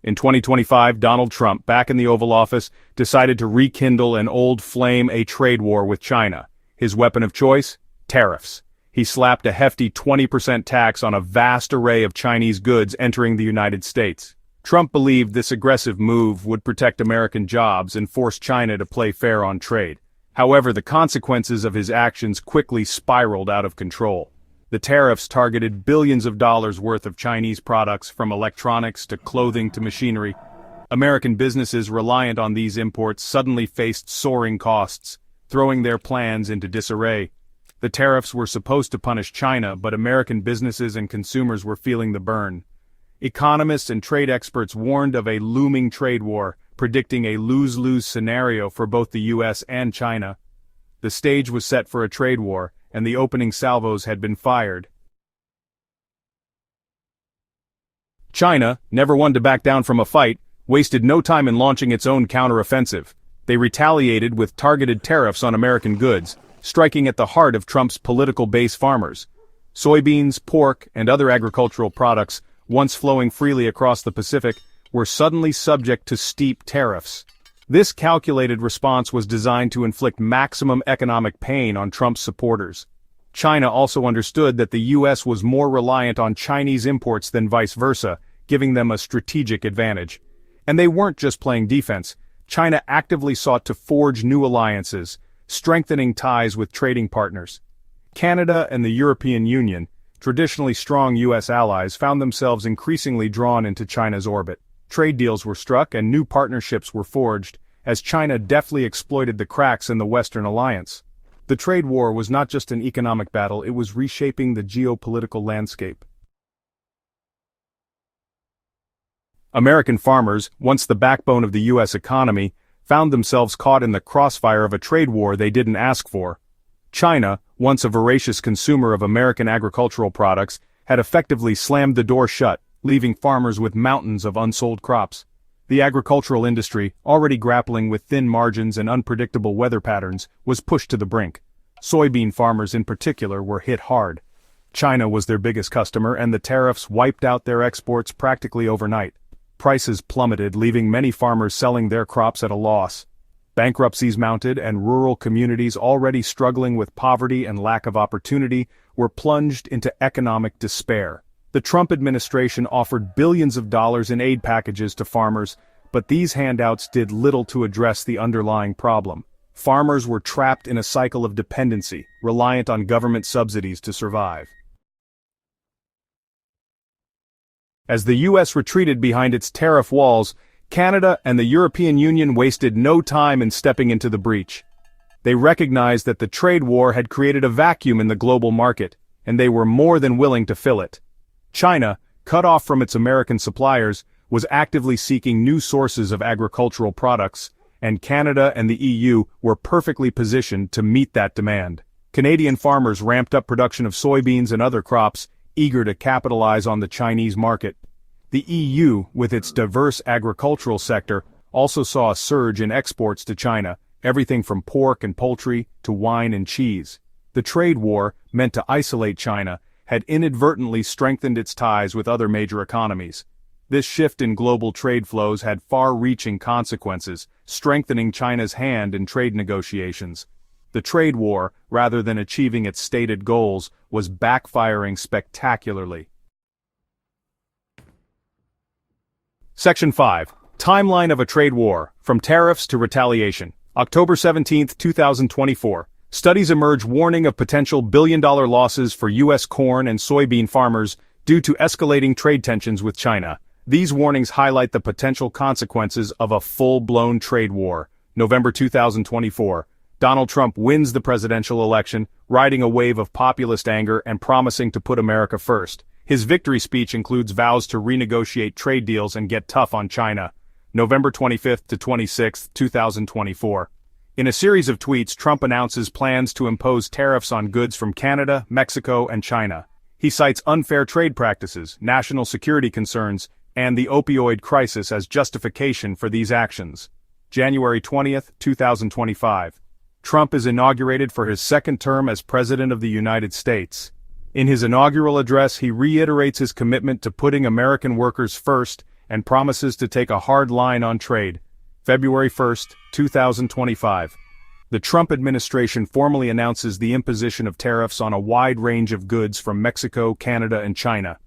In 2025, Donald Trump, back in the Oval Office, decided to rekindle an old flame, a trade war with China. His weapon of choice? Tariffs. He slapped a hefty 20% tax on a vast array of Chinese goods entering the United States. Trump believed this aggressive move would protect American jobs and force China to play fair on trade. However, the consequences of his actions quickly spiraled out of control. The tariffs targeted billions of dollars worth of Chinese products, from electronics to clothing to machinery. American businesses reliant on these imports suddenly faced soaring costs, throwing their plans into disarray. The tariffs were supposed to punish China, but American businesses and consumers were feeling the burn. Economists and trade experts warned of a looming trade war, predicting a lose-lose scenario for both the US and China. The stage was set for a trade war, and the opening salvos had been fired. China, never one to back down from a fight, wasted no time in launching its own counteroffensive. They retaliated with targeted tariffs on American goods, striking at the heart of Trump's political base: farmers. Soybeans, pork, and other agricultural products, once flowing freely across the Pacific, were suddenly subject to steep tariffs. This calculated response was designed to inflict maximum economic pain on Trump's supporters. China also understood that the US was more reliant on Chinese imports than vice versa, giving them a strategic advantage. And they weren't just playing defense. China actively sought to forge new alliances, strengthening ties with trading partners. Canada and the European Union, traditionally strong US allies, found themselves increasingly drawn into China's orbit. Trade deals were struck and new partnerships were forged, as China deftly exploited the cracks in the Western alliance. The trade war was not just an economic battle, it was reshaping the geopolitical landscape. American farmers, once the backbone of the US economy, found themselves caught in the crossfire of a trade war they didn't ask for. China, once a voracious consumer of American agricultural products, had effectively slammed the door shut, leaving farmers with mountains of unsold crops. The agricultural industry, already grappling with thin margins and unpredictable weather patterns, was pushed to the brink. Soybean farmers in particular were hit hard. China was their biggest customer, and the tariffs wiped out their exports practically overnight. Prices plummeted, leaving many farmers selling their crops at a loss. Bankruptcies mounted, and rural communities already struggling with poverty and lack of opportunity were plunged into economic despair. The Trump administration offered billions of dollars in aid packages to farmers, but these handouts did little to address the underlying problem. Farmers were trapped in a cycle of dependency, reliant on government subsidies to survive. As the US retreated behind its tariff walls, Canada and the European Union wasted no time in stepping into the breach. They recognized that the trade war had created a vacuum in the global market, and they were more than willing to fill it. China, cut off from its American suppliers, was actively seeking new sources of agricultural products, and Canada and the EU were perfectly positioned to meet that demand. Canadian farmers ramped up production of soybeans and other crops, eager to capitalize on the Chinese market. The EU, with its diverse agricultural sector, also saw a surge in exports to China, everything from pork and poultry to wine and cheese. The trade war, meant to isolate China, had inadvertently strengthened its ties with other major economies. This shift in global trade flows had far-reaching consequences, strengthening China's hand in trade negotiations. The trade war, rather than achieving its stated goals, was backfiring spectacularly. Section 5. Timeline of a trade war, from tariffs to retaliation. October 17, 2024. Studies emerge warning of potential billion-dollar losses for U.S. corn and soybean farmers due to escalating trade tensions with China. These warnings highlight the potential consequences of a full-blown trade war. November 2024. Donald Trump wins the presidential election, riding a wave of populist anger and promising to put America first. His victory speech includes vows to renegotiate trade deals and get tough on China. November 25 to 26, 2024. In a series of tweets, Trump announces plans to impose tariffs on goods from Canada, Mexico, and China. He cites unfair trade practices, national security concerns, and the opioid crisis as justification for these actions. January 20, 2025. Trump is inaugurated for his second term as President of the United States. In his inaugural address, he reiterates his commitment to putting American workers first and promises to take a hard line on trade. February 1, 2025. The Trump administration formally announces the imposition of tariffs on a wide range of goods from Mexico, Canada, and China.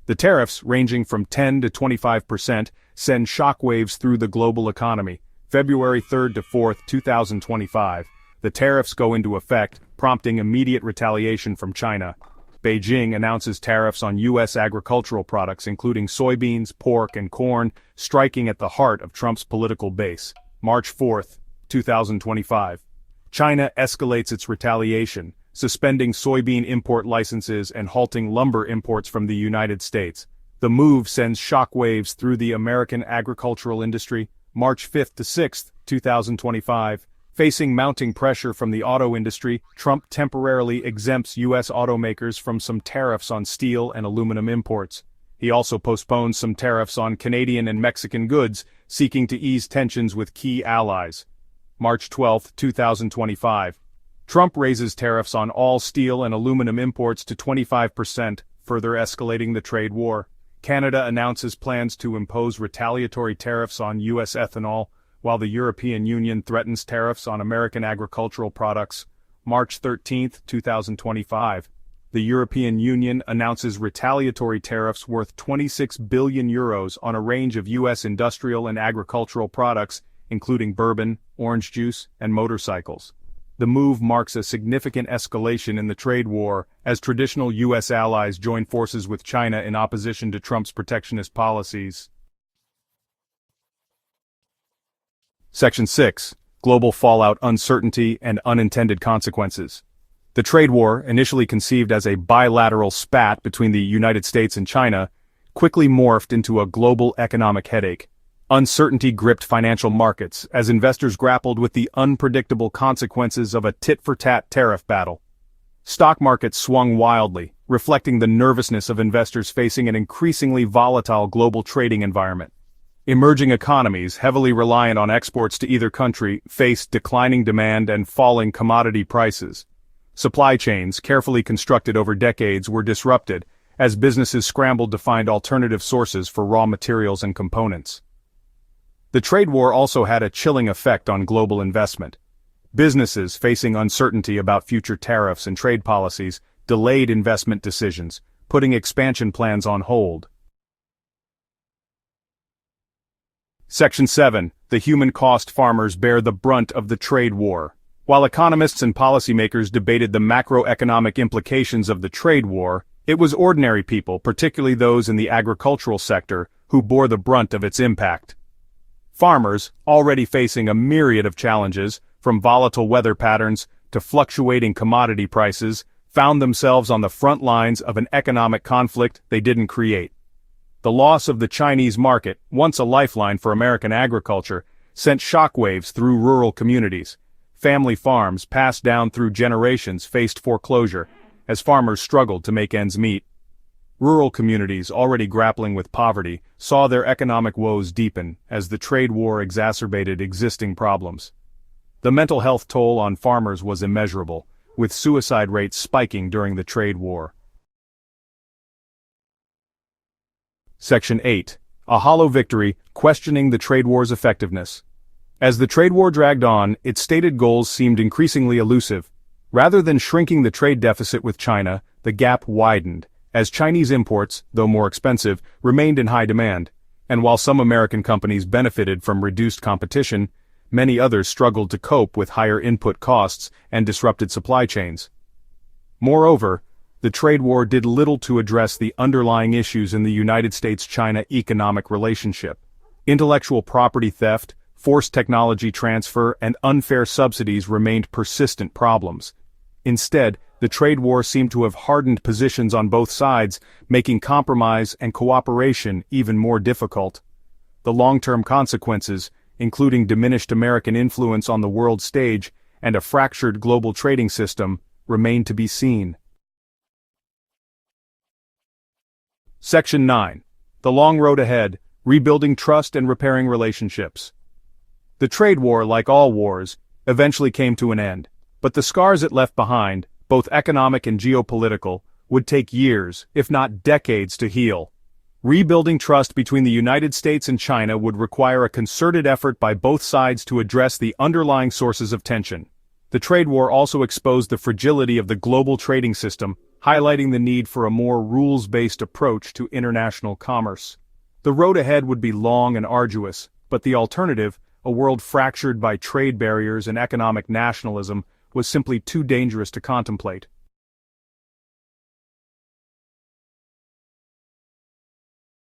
The tariffs, ranging from 10 to 25%, send shockwaves through the global economy. February 3 to 4, 2025. The tariffs go into effect, prompting immediate retaliation from China. Beijing announces tariffs on U.S. agricultural products including soybeans, pork, and corn, striking at the heart of Trump's political base. March 4, 2025. China escalates its retaliation, suspending soybean import licenses and halting lumber imports from the United States. The move sends shockwaves through the American agricultural industry. March 5 to 6, 2025. Facing mounting pressure from the auto industry, Trump temporarily exempts U.S. automakers from some tariffs on steel and aluminum imports. He also postpones some tariffs on Canadian and Mexican goods, seeking to ease tensions with key allies. March 12, 2025. Trump raises tariffs on all steel and aluminum imports to 25%, further escalating the trade war. Canada announces plans to impose retaliatory tariffs on U.S. ethanol, while the European Union threatens tariffs on American agricultural products. March 13, 2025. The European Union announces retaliatory tariffs worth €26 billion on a range of U.S. industrial and agricultural products, including bourbon, orange juice, and motorcycles. The move marks a significant escalation in the trade war, as traditional U.S. allies join forces with China in opposition to Trump's protectionist policies. Section 6. Global Fallout, Uncertainty, and Unintended Consequences. The trade war, initially conceived as a bilateral spat between the United States and China, quickly morphed into a global economic headache. Uncertainty gripped financial markets as investors grappled with the unpredictable consequences of a tit-for-tat tariff battle. Stock markets swung wildly, reflecting the nervousness of investors facing an increasingly volatile global trading environment. Emerging economies, heavily reliant on exports to either country, faced declining demand and falling commodity prices. Supply chains, carefully constructed over decades, were disrupted, as businesses scrambled to find alternative sources for raw materials and components. The trade war also had a chilling effect on global investment. Businesses facing uncertainty about future tariffs and trade policies delayed investment decisions, putting expansion plans on hold. Section 7. The human cost. Farmers bear the brunt of the trade war. While economists and policymakers debated the macroeconomic implications of the trade war, it was ordinary people, particularly those in the agricultural sector, who bore the brunt of its impact. Farmers, already facing a myriad of challenges, from volatile weather patterns to fluctuating commodity prices, found themselves on the front lines of an economic conflict they didn't create. The loss of the Chinese market, once a lifeline for American agriculture, sent shockwaves through rural communities. Family farms passed down through generations faced foreclosure, as farmers struggled to make ends meet. Rural communities, already grappling with poverty, saw their economic woes deepen as the trade war exacerbated existing problems. The mental health toll on farmers was immeasurable, with suicide rates spiking during the trade war. Section 8. A hollow victory, questioning the trade war's effectiveness. As the trade war dragged on, its stated goals seemed increasingly elusive. Rather than shrinking the trade deficit with China, the gap widened, as Chinese imports, though more expensive, remained in high demand, and while some American companies benefited from reduced competition, many others struggled to cope with higher input costs and disrupted supply chains. Moreover, the trade war did little to address the underlying issues in the United States-China economic relationship. Intellectual property theft, forced technology transfer, and unfair subsidies remained persistent problems. Instead, the trade war seemed to have hardened positions on both sides, making compromise and cooperation even more difficult. The long-term consequences, including diminished American influence on the world stage and a fractured global trading system, remain to be seen. Section 9. The long road ahead, rebuilding trust and repairing relationships. The trade war, like all wars, eventually came to an end, but the scars it left behind, both economic and geopolitical, would take years, if not decades, to heal. Rebuilding trust between the United States and China would require a concerted effort by both sides to address the underlying sources of tension. The trade war also exposed the fragility of the global trading system, highlighting the need for a more rules-based approach to international commerce. The road ahead would be long and arduous, but the alternative, a world fractured by trade barriers and economic nationalism, was simply too dangerous to contemplate.